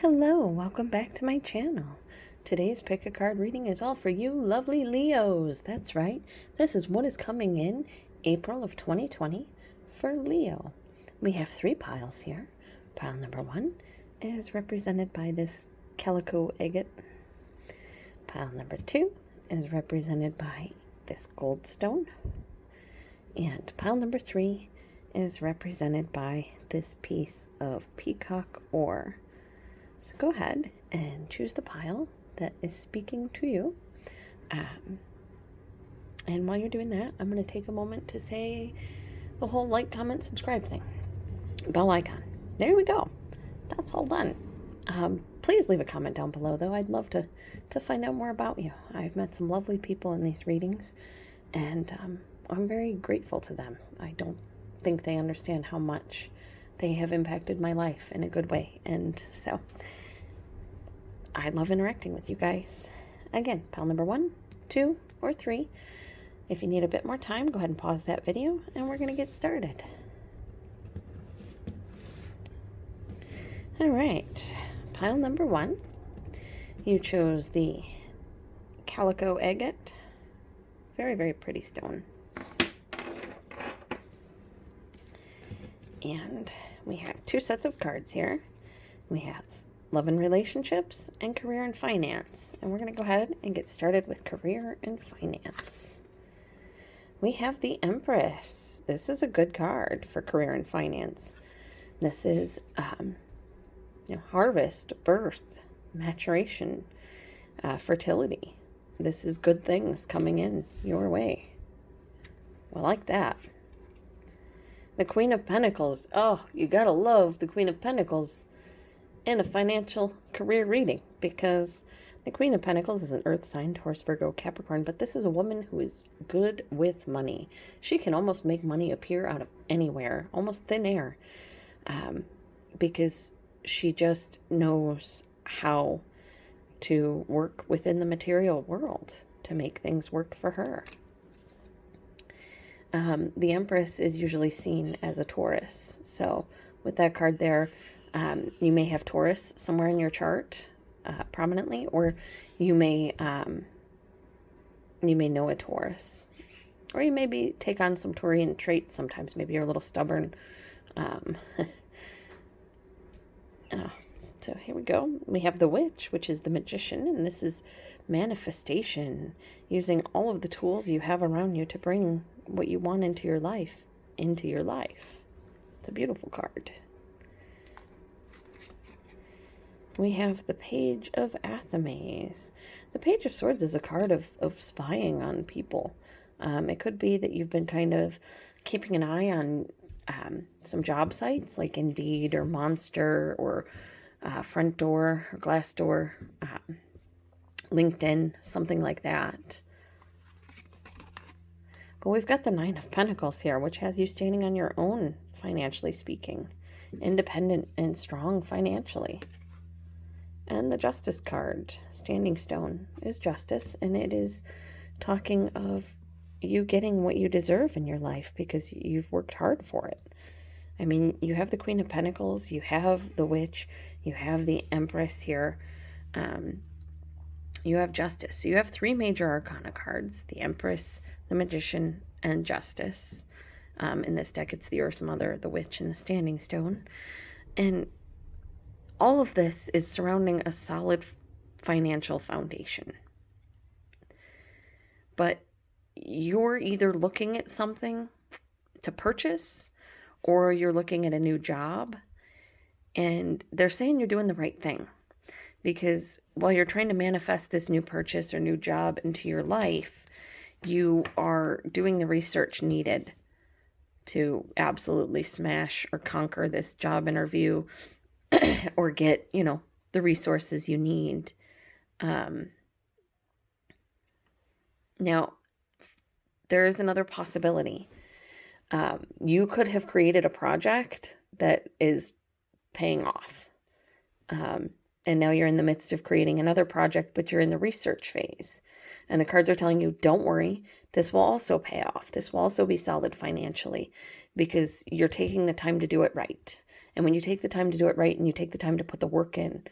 Hello, welcome back to my channel. Today's pick a card reading is all for you lovely Leos. That's right. This is what is coming in April of 2020 for Leo. We have 3 piles here. Pile number 1 is represented by this calico agate. Pile number 2 is represented by this goldstone. And pile number 3 is represented by this piece of peacock ore. So go ahead and choose the pile that is speaking to you. And while you're doing that, I'm going to take a moment to say the whole like, comment, subscribe thing. Bell icon. There we go. That's all done. Please leave a comment down below, though. I'd love to find out more about you. I've met some lovely people in these readings, and I'm very grateful to them. I don't think they understand how much they have impacted my life in a good way. And so I love interacting with you guys. Again, pile number 1, 2, or 3. If you need a bit more time, go ahead and pause that video and we're going to get started. All right, pile number 1. You chose the calico agate. Very, very pretty stone. And we have 2 sets of cards here. We have love and relationships and career and finance. And we're going to go ahead and get started with career and finance. We have the Empress. This is a good card for career and finance. This is harvest, birth, maturation, fertility. This is good things coming in your way. I like that. The Queen of Pentacles. Oh, you gotta love the Queen of Pentacles in a financial career reading, because the Queen of Pentacles is an earth sign, Taurus, Virgo, Capricorn, but this is a woman who is good with money. She can almost make money appear out of anywhere, almost thin air, because she just knows how to work within the material world to make things work for her. The Empress is usually seen as a Taurus. So with that card there, you may have Taurus somewhere in your chart prominently, or you may know a Taurus, or you maybe take on some Taurian traits sometimes. Maybe you're a little stubborn. So here we go. We have the Witch, which is the magician, and this is manifestation, using all of the tools you have around you to bring what you want into your life. It's a beautiful card. We have the Page of Athames. The Page of Swords is a card of spying on people. It could be that you've been kind of keeping an eye on some job sites like Indeed or Monster or Front Door or Glassdoor, LinkedIn, something like that. But we've got the 9 of Pentacles here, which has you standing on your own, financially speaking, independent and strong financially. And the Justice card, Standing Stone, is justice, and it is talking of you getting what you deserve in your life because you've worked hard for it. I mean, you have the Queen of Pentacles, you have the Witch, you have the Empress here, you have Justice. So you have 3 major arcana cards: the Empress, the Magician, and Justice. In this deck, it's the Earth Mother, the Witch, and the Standing Stone. And all of this is surrounding a solid financial foundation. But you're either looking at something to purchase, or you're looking at a new job, and they're saying you're doing the right thing. Because while you're trying to manifest this new purchase or new job into your life, you are doing the research needed to absolutely smash or conquer this job interview or get, the resources you need. Now, there is another possibility. You could have created a project that is paying off. And now you're in the midst of creating another project, but you're in the research phase. And the cards are telling you, don't worry, this will also pay off. This will also be solid financially because you're taking the time to do it right. And when you take the time to do it right and you take the time to put the work in,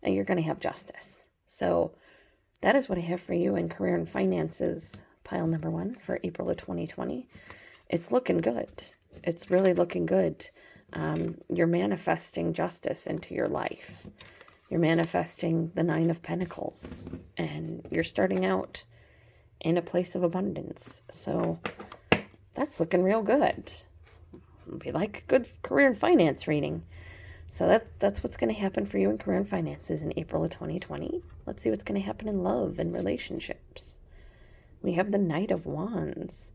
you're going to have justice. So that is what I have for you in career and finances, pile number 1 for April of 2020. It's looking good. It's really looking good. You're manifesting justice into your life. You're manifesting the 9 of Pentacles. And you're starting out in a place of abundance. So that's looking real good. It'll be like a good career and finance reading. So that's what's going to happen for you in career and finances in April of 2020. Let's see what's going to happen in love and relationships. We have the Knight of Wands.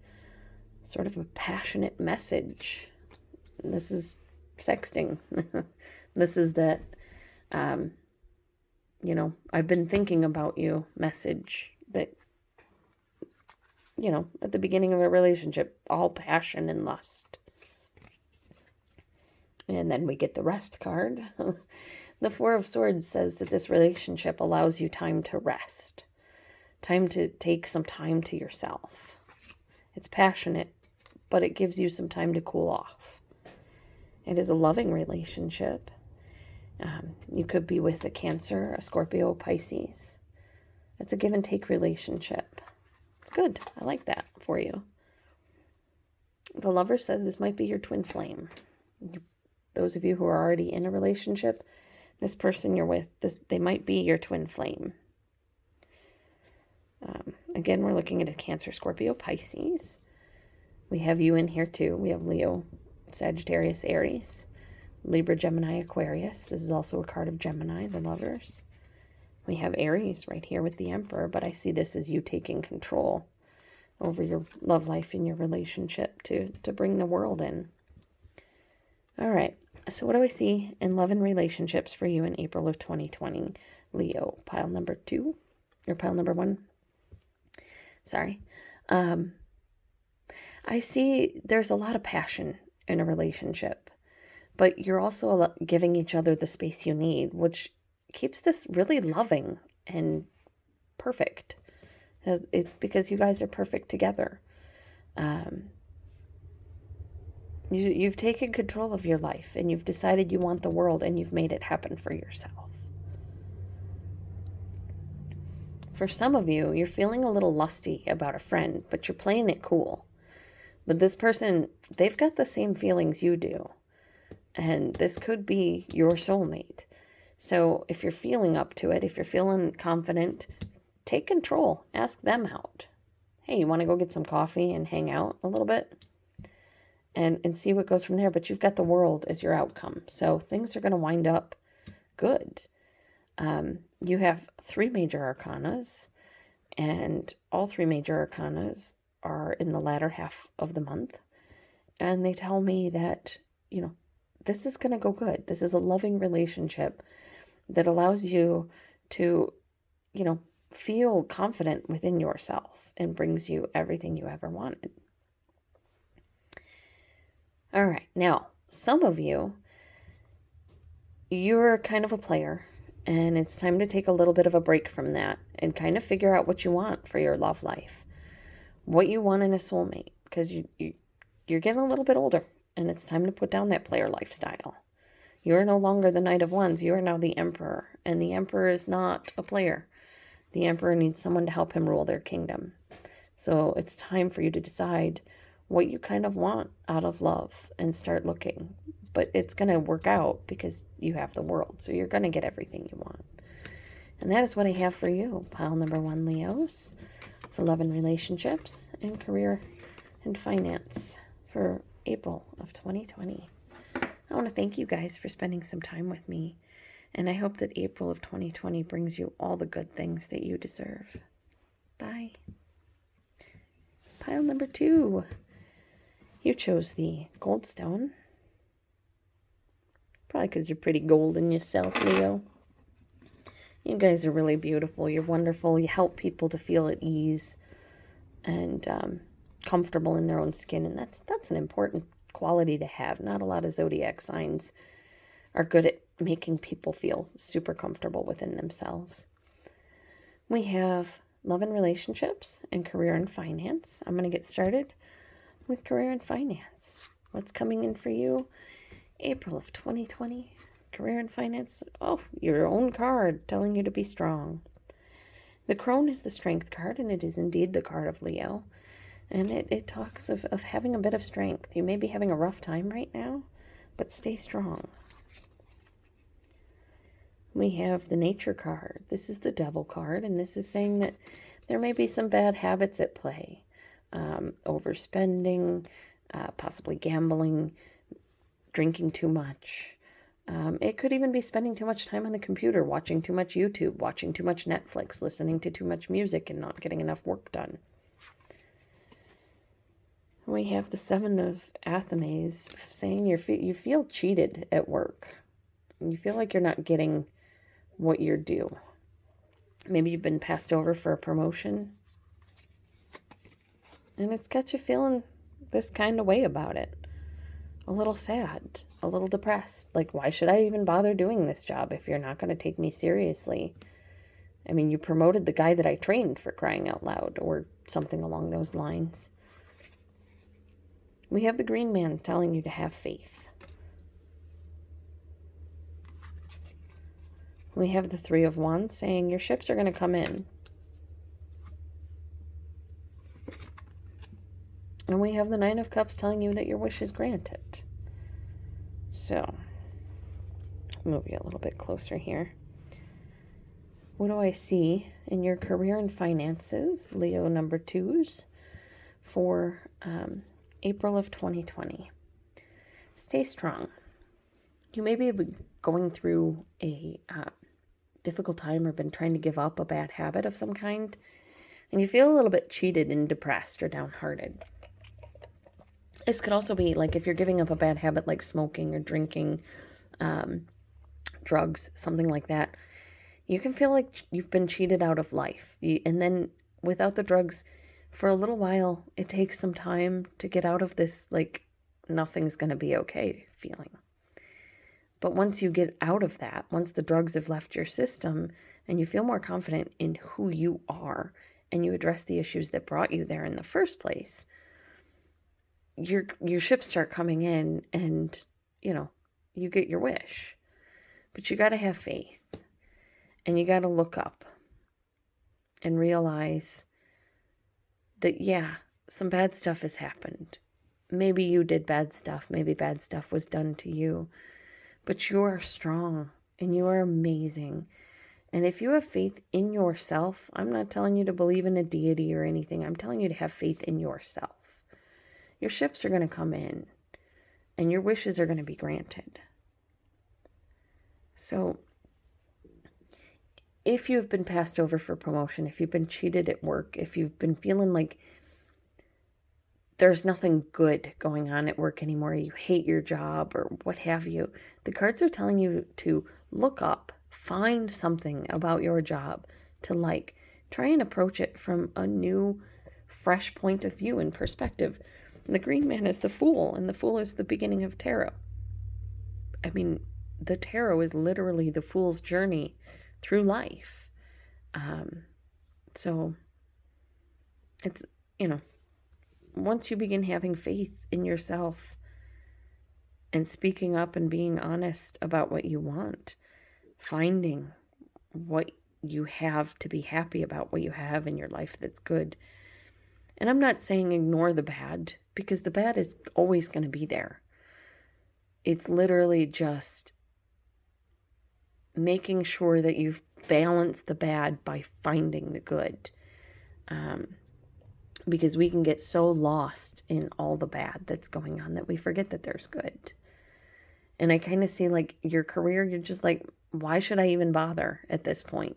Sort of a passionate message. This is sexting. This is that, I've been thinking about you message that, at the beginning of a relationship, all passion and lust. And then we get the Rest card. The 4 of Swords says that this relationship allows you time to rest. Time to take some time to yourself. It's passionate, but it gives you some time to cool off. It is a loving relationship. You could be with a Cancer, a Scorpio, Pisces. It's a give and take relationship. It's good. I like that for you. The Lover says this might be your twin flame. Those of you who are already in a relationship, this person you're with, they might be your twin flame. Again, we're looking at a Cancer, Scorpio, Pisces. We have you in here too. We have Leo, Sagittarius, Aries, Libra, Gemini, Aquarius. This is also a card of Gemini, the Lovers. We have Aries right here with the Emperor, but I see this as you taking control over your love life and your relationship to bring the world in. All right, so what do I see in love and relationships for you in April of 2020? Leo, pile number 2, or pile number 1. Sorry. I see there's a lot of passion in a relationship, but you're also giving each other the space you need, which keeps this really loving and perfect. Because you guys are perfect together. You've taken control of your life and you've decided you want the world and you've made it happen for yourself. For some of you, you're feeling a little lusty about a friend, but you're playing it cool. But this person, they've got the same feelings you do. And this could be your soulmate. So if you're feeling up to it, if you're feeling confident, take control. Ask them out. Hey, you want to go get some coffee and hang out a little bit? And see what goes from there. But you've got the world as your outcome. So things are going to wind up good. You have 3 major arcanas. And all 3 major arcanas are in the latter half of the month. And they tell me that, this is going to go good. This is a loving relationship that allows you to, feel confident within yourself and brings you everything you ever wanted. All right. Now, some of you, you're kind of a player, and it's time to take a little bit of a break from that and kind of figure out what you want for your love life, what you want in a soulmate, because you're getting a little bit older, and it's time to put down that player lifestyle. You're no longer the Knight of Wands. You are now the Emperor, and the Emperor is not a player. The Emperor needs someone to help him rule their kingdom. So it's time for you to decide what you kind of want out of love and start looking. But it's going to work out because you have the world. So you're going to get everything you want. And that is what I have for you. Pile number 1, Leos, for love and relationships and career and finance for April of 2020. I want to thank you guys for spending some time with me. And I hope that April of 2020 brings you all the good things that you deserve. Bye. Pile number 2. You chose the Goldstone. Probably because you're pretty golden yourself, Leo. You guys are really beautiful. You're wonderful. You help people to feel at ease and comfortable in their own skin. And that's an important quality to have. Not a lot of zodiac signs are good at making people feel super comfortable within themselves. We have love and relationships and career and finance. I'm going to get started with career and finance. What's coming in for you April of 2020. Career and finance. Oh, your own card telling you to be strong. The crone is the strength card, and it is indeed the card of Leo. And it talks of having a bit of strength. You may be having a rough time right now, but stay strong. We have the nature card. This is the devil card, and this is saying that there may be some bad habits at play. Overspending, possibly gambling, drinking too much. It could even be spending too much time on the computer, watching too much YouTube, watching too much Netflix, listening to too much music, and not getting enough work done. We have the Seven of Athames saying you feel cheated at work. You feel like you're not getting what you're due. Maybe you've been passed over for a promotion, and it's got you feeling this kind of way about it. A little sad, a little depressed. Like, why should I even bother doing this job if you're not going to take me seriously? I mean, you promoted the guy that I trained, for crying out loud, or something along those lines. We have the green man telling you to have faith. We have the Three of Wands saying your ships are going to come in. And we have the Nine of Cups telling you that your wish is granted. So, move you a little bit closer here. What do I see in your career and finances, Leo number 2s, for April of 2020? Stay strong. You may be going through a difficult time or been trying to give up a bad habit of some kind, and you feel a little bit cheated and depressed or downhearted. This could also be like if you're giving up a bad habit like smoking or drinking, drugs, something like that. You can feel like you've been cheated out of life. And then without the drugs, for a little while, it takes some time to get out of this, like, nothing's going to be okay feeling. But once you get out of that, once the drugs have left your system and you feel more confident in who you are and you address the issues that brought you there in the first place, your ships start coming in and, you get your wish. But you got to have faith. And you got to look up and realize that, yeah, some bad stuff has happened. Maybe you did bad stuff. Maybe bad stuff was done to you. But you are strong and you are amazing. And if you have faith in yourself, I'm not telling you to believe in a deity or anything. I'm telling you to have faith in yourself. Your ships are going to come in and your wishes are going to be granted. So, if you've been passed over for promotion, if you've been cheated at work, if you've been feeling like there's nothing good going on at work anymore, you hate your job or what have you, the cards are telling you to look up, find something about your job to like. Try and approach it from a new, fresh point of view and perspective. The green man is the Fool, and the Fool is the beginning of tarot. I mean, the tarot is literally the Fool's journey through life. So it's, once you begin having faith in yourself and speaking up and being honest about what you want, finding what you have to be happy about, what you have in your life that's good. And I'm not saying ignore the bad, because the bad is always going to be there. It's literally just making sure that you've balanced the bad by finding the good. Because we can get so lost in all the bad that's going on that we forget that there's good. And I kind of see like your career, you're just like, why should I even bother at this point?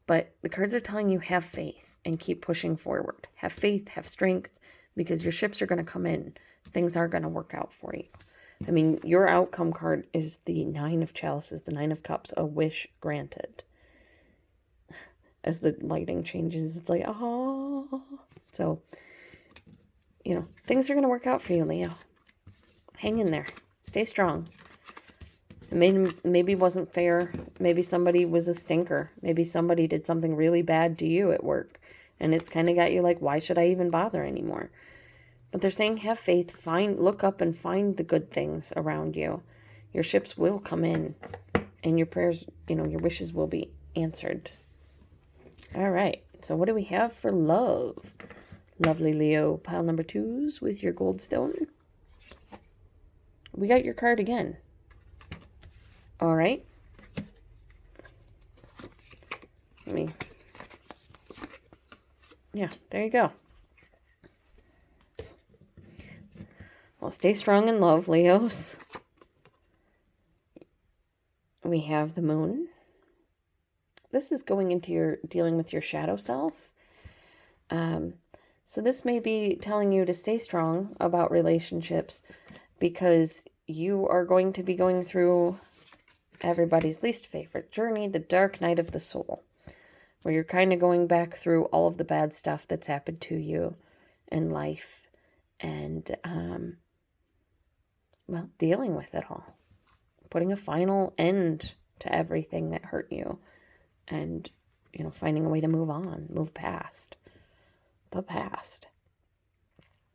But the cards are telling you have faith and keep pushing forward. Have faith, have strength, because your ships are going to come in. Things are going to work out for you. I mean, your outcome card is the Nine of Chalices, the Nine of Cups, a wish granted. As the lighting changes, it's like, oh. So, things are going to work out for you, Leo. Hang in there. Stay strong. Maybe it wasn't fair. Maybe somebody was a stinker. Maybe somebody did something really bad to you at work. And it's kind of got you like, why should I even bother anymore? But they're saying have faith, look up and find the good things around you. Your ships will come in, and your prayers, your wishes will be answered. All right, so what do we have for love? Lovely Leo, pile number 2s with your gold stone. We got your card again. All right. Yeah, there you go. Well, stay strong in love, Leos. We have the moon. This is going into your dealing with your shadow self. So this may be telling you to stay strong about relationships because you are going to be going through everybody's least favorite journey, the dark night of the soul, where you're kind of going back through all of the bad stuff that's happened to you in life and, dealing with it all, putting a final end to everything that hurt you and, finding a way to move past the past,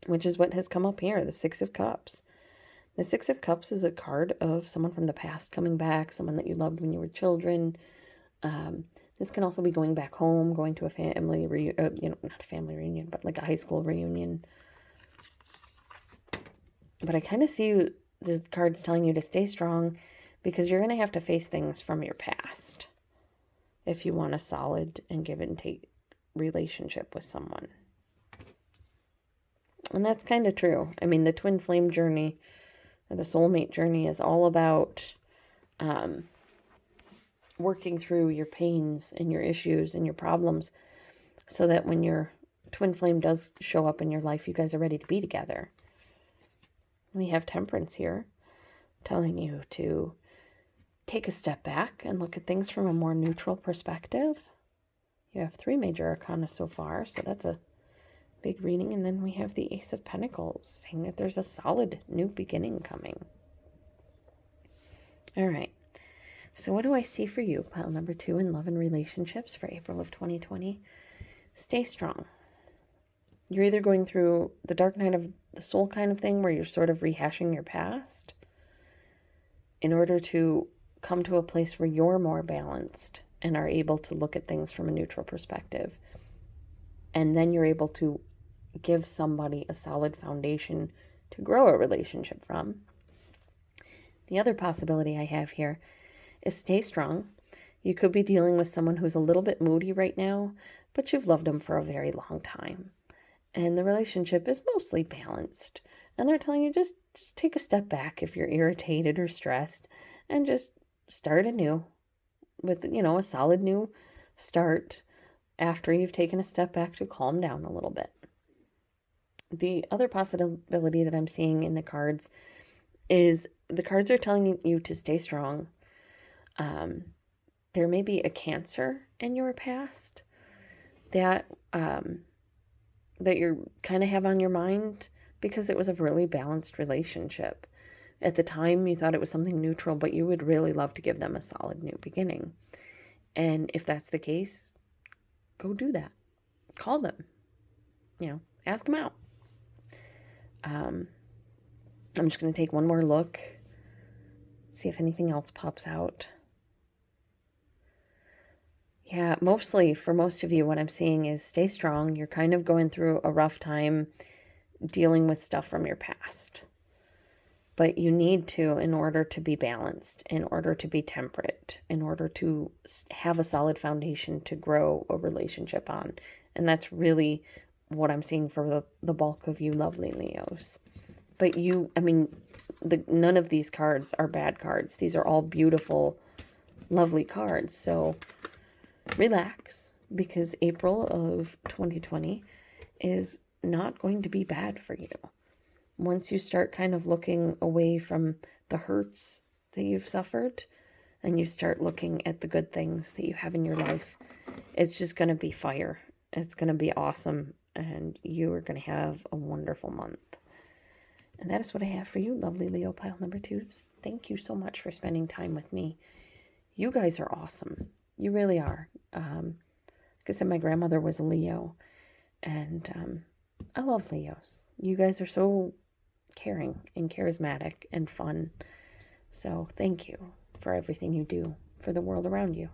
which is what has come up here, the Six of Cups. The Six of Cups is a card of someone from the past coming back, someone that you loved when you were children. This can also be going back home, going to a family reunion, not a family reunion, but like a high school reunion. But I kind of see the cards telling you to stay strong because you're going to have to face things from your past if you want a solid and give and take relationship with someone. And that's kind of true. I mean, the twin flame journey, or the soulmate journey, is all about working through your pains and your issues and your problems so that when your twin flame does show up in your life, you guys are ready to be together. We have Temperance here telling you to take a step back and look at things from a more neutral perspective. You have 3 major arcana so far, so that's a big reading. And then we have the Ace of Pentacles saying that there's a solid new beginning coming. All right. So what do I see for you? Pile number 2 in love and relationships for April of 2020. Stay strong. You're either going through the dark night of the soul kind of thing where you're sort of rehashing your past in order to come to a place where you're more balanced and are able to look at things from a neutral perspective. And then you're able to give somebody a solid foundation to grow a relationship from. The other possibility I have here is stay strong. You could be dealing with someone who's a little bit moody right now, but you've loved them for a very long time. And the relationship is mostly balanced. And they're telling you just take a step back if you're irritated or stressed and just start anew with, a solid new start after you've taken a step back to calm down a little bit. The other possibility that I'm seeing in the cards is the cards are telling you to stay strong. There may be a Cancer in your past that you kind of have on your mind because it was a really balanced relationship. At the time, you thought it was something neutral, but you would really love to give them a solid new beginning. And if that's the case, go do that. Call them. Ask them out. I'm just going to take one more look, see if anything else pops out. Yeah, mostly for most of you, what I'm seeing is stay strong. You're kind of going through a rough time dealing with stuff from your past. But you need to, in order to be balanced, in order to be temperate, in order to have a solid foundation to grow a relationship on. And that's really what I'm seeing for the bulk of you lovely Leos. But none of these cards are bad cards. These are all beautiful, lovely cards. So relax, because April of 2020 is not going to be bad for you. Once you start kind of looking away from the hurts that you've suffered and you start looking at the good things that you have in your life, it's just going to be fire. It's going to be awesome, and you are going to have a wonderful month. And that is what I have for you, lovely Leo pile number 2s. Thank you so much for spending time with me. You guys are awesome. You really are. Like I said, my grandmother was a Leo, and I love Leos. You guys are so caring and charismatic and fun. So thank you for everything you do for the world around you.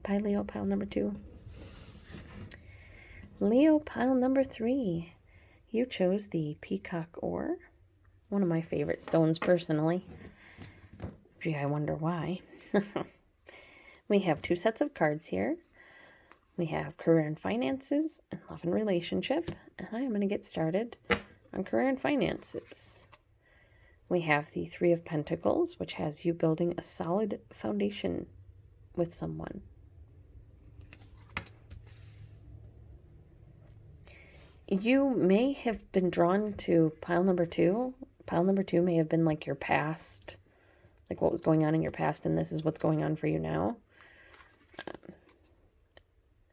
Bye, Leo, pile number 2. Leo, pile number 3. You chose the peacock ore. One of my favorite stones personally. Gee, I wonder why. We have 2 sets of cards here. We have career and finances and love and relationship. And I am going to get started on career and finances. We have the 3 of Pentacles, which has you building a solid foundation with someone. You may have been drawn to pile number 2. Pile number 2 may have been like your past, like what was going on in your past, and this is what's going on for you now.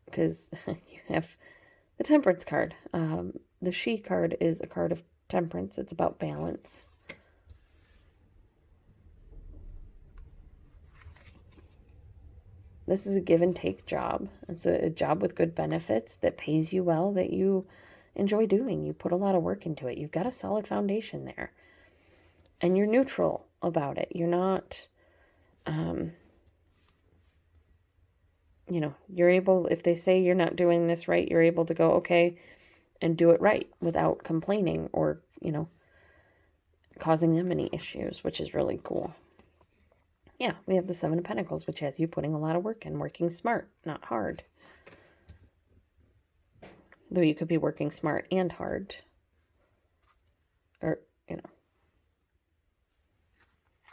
Because you have the Temperance card. The She card is a card of temperance. It's about balance. This is a give and take job. It's a job with good benefits that pays you well, that you enjoy doing. You put a lot of work into it. You've got a solid foundation there. And you're neutral about it. You're not, you're able, if they say you're not doing this right, you're able to go, okay, and do it right without complaining or, causing them any issues, which is really cool. Yeah, we have the 7 of Pentacles, which has you putting a lot of work in, working smart, not hard. Though you could be working smart and hard. Or,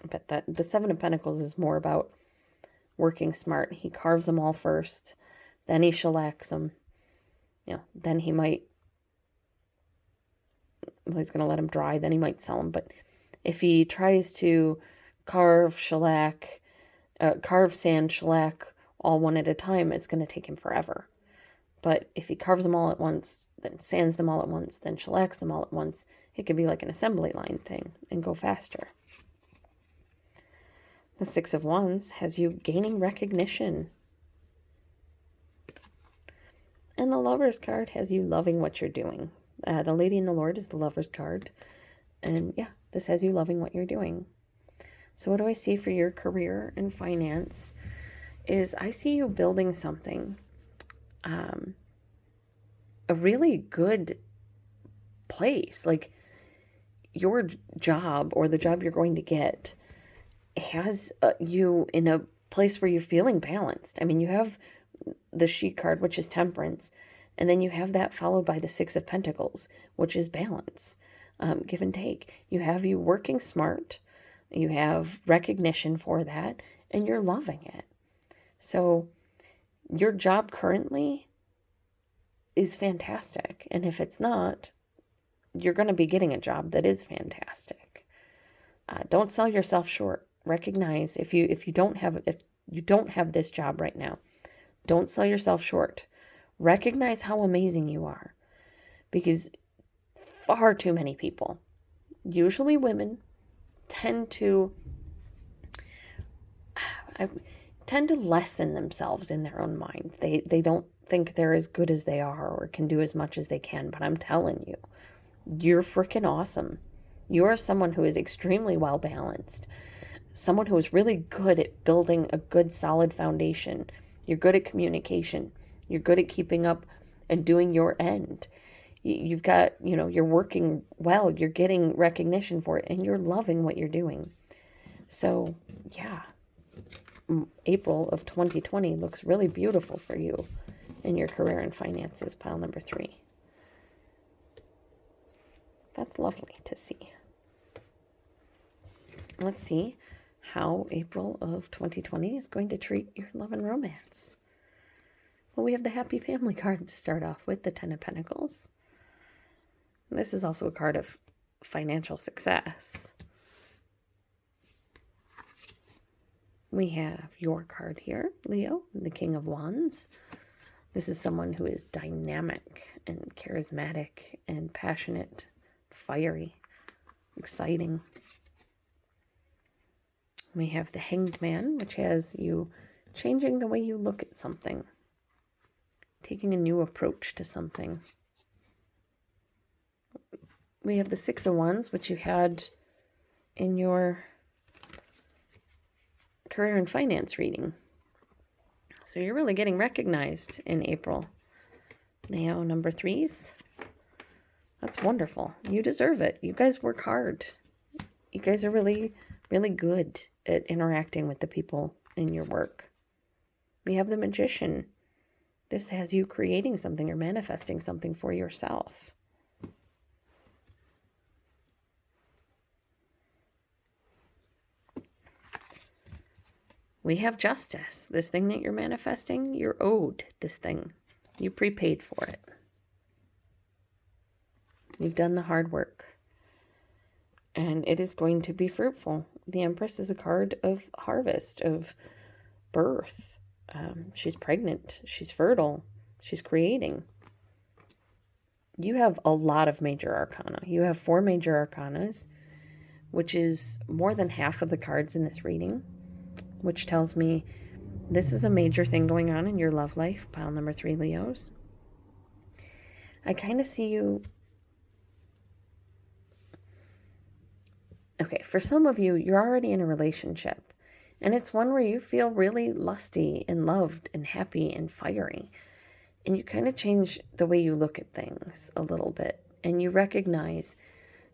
But that the 7 of Pentacles is more about working smart. He carves them all first. Then he shellacks them. Then he might... Well, he's going to let them dry. Then he might sell them. But if he tries to carve, sand, shellac, all one at a time, it's going to take him forever. But if he carves them all at once, then sands them all at once, then shellacks them all at once, it could be like an assembly line thing and go faster. The 6 of Wands has you gaining recognition. And the Lover's card has you loving what you're doing. The Lady and the Lord is the Lover's card. And yeah, this has you loving what you're doing. So what do I see for your career and finance is I see you building something. A really good place. Like your job or the job you're going to get has you in a place where you're feeling balanced. I mean, you have the She card, which is temperance, and then you have that followed by the 6 of Pentacles, which is balance, give and take. You have you working smart, you have recognition for that, and you're loving it. So your job currently is fantastic, and if it's not, you're going to be getting a job that is fantastic. Don't sell yourself short. Recognize if you don't have this job right now, don't sell yourself short. Recognize how amazing you are, because far too many people, usually women, tend to lessen themselves in their own mind. They don't think they're as good as they are or can do as much as they can. But I'm telling you, you're freaking awesome. You are someone who is extremely well balanced. Someone who is really good at building a good solid foundation. You're good at communication. You're good at keeping up and doing your end. You've got, you're working well. You're getting recognition for it and you're loving what you're doing. So yeah, April of 2020 looks really beautiful for you in your career and finances, pile number 3. That's lovely to see. Let's see how April of 2020 is going to treat your love and romance. Well, we have the Happy Family card to start off with, the 10 of Pentacles. This is also a card of financial success. We have your card here, Leo, the King of Wands. This is someone who is dynamic and charismatic and passionate, fiery, exciting. We have the Hanged Man, which has you changing the way you look at something, taking a new approach to something. we have the Six of Wands, which you had in your career and finance reading. So you're really getting recognized in April. Leo, number 3s. That's wonderful. You deserve it. You guys work hard. You guys are really, really good at interacting with the people in your work. We have the Magician. This has you creating something or manifesting something for yourself. We have Justice. This thing that you're manifesting, you're owed this thing. You prepaid for it. You've done the hard work. And it is going to be fruitful. The Empress is a card of harvest, of birth. She's pregnant. She's fertile. She's creating. You have a lot of major arcana. You have 4 major arcanas, which is more than half of the cards in this reading, which tells me this is a major thing going on in your love life, pile number 3, Leos. I kind of see you... Okay, for some of you, you're already in a relationship, and it's one where you feel really lusty and loved and happy and fiery, and you kind of change the way you look at things a little bit, and you recognize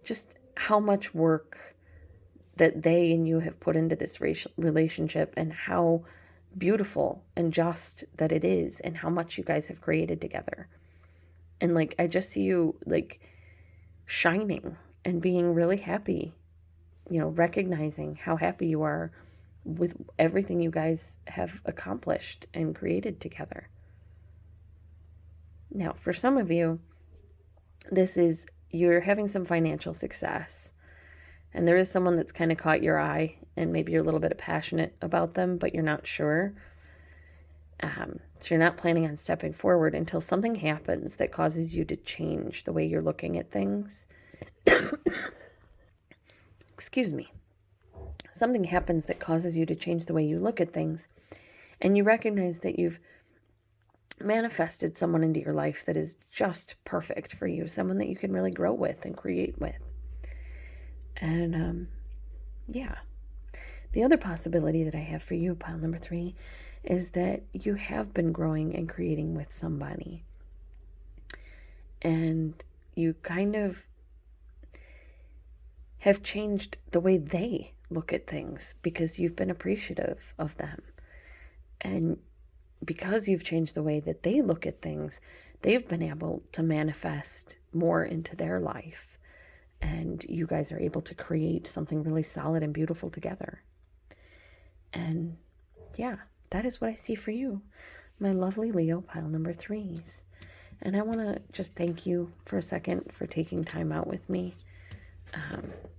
just how much work that they and you have put into this relationship, and how beautiful and just that it is, and how much you guys have created together. And like, I just see you like shining and being really happy, you know, recognizing how happy you are with everything you guys have accomplished and created together. Now, for some of you, this is, you're having some financial success, and there is someone that's kind of caught your eye, and maybe you're a little bit passionate about them, but you're not sure. So you're not planning on stepping forward until something happens that causes you to change the way you're looking at things. Excuse me. Something happens that causes you to change the way you look at things, and you recognize that you've manifested someone into your life that is just perfect for you, someone that you can really grow with and create with. And yeah. The other possibility that I have for you, pile number 3, is that you have been growing and creating with somebody, and you kind of have changed the way they look at things because you've been appreciative of them. And because you've changed the way that they look at things, they've been able to manifest more into their life. And you guys are able to create something really solid and beautiful together. And yeah, that is what I see for you, my lovely Leo, pile number 3s. And I want to just thank you for a second for taking time out with me.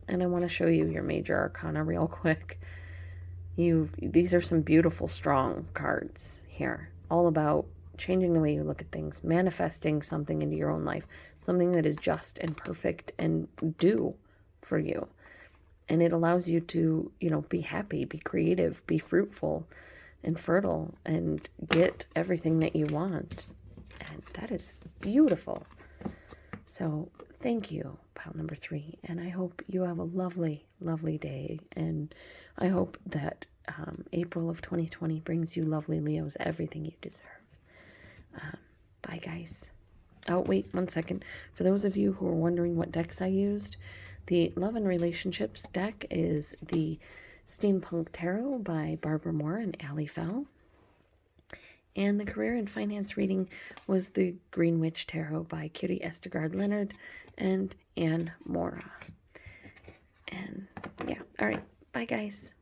And I want to show you your major arcana real quick. These are some beautiful, strong cards here, all about changing the way you look at things, manifesting something into your own life, something that is just and perfect and due for you. And it allows you to, you know, be happy, be creative, be fruitful and fertile, and get everything that you want. And that is beautiful. So thank you, pile number 3, and I hope you have a lovely, lovely day, and I hope that April of 2020 brings you lovely Leos everything you deserve. Bye, guys. Oh, wait 1 second. For those of you who are wondering what decks I used, the Love and Relationships deck is the Steampunk Tarot by Barbara Moore and Allie Fell. And the Career and Finance reading was the Green Witch Tarot by Kiri, Østergaard, Leonard, and Moura. And yeah, all right. Bye, guys.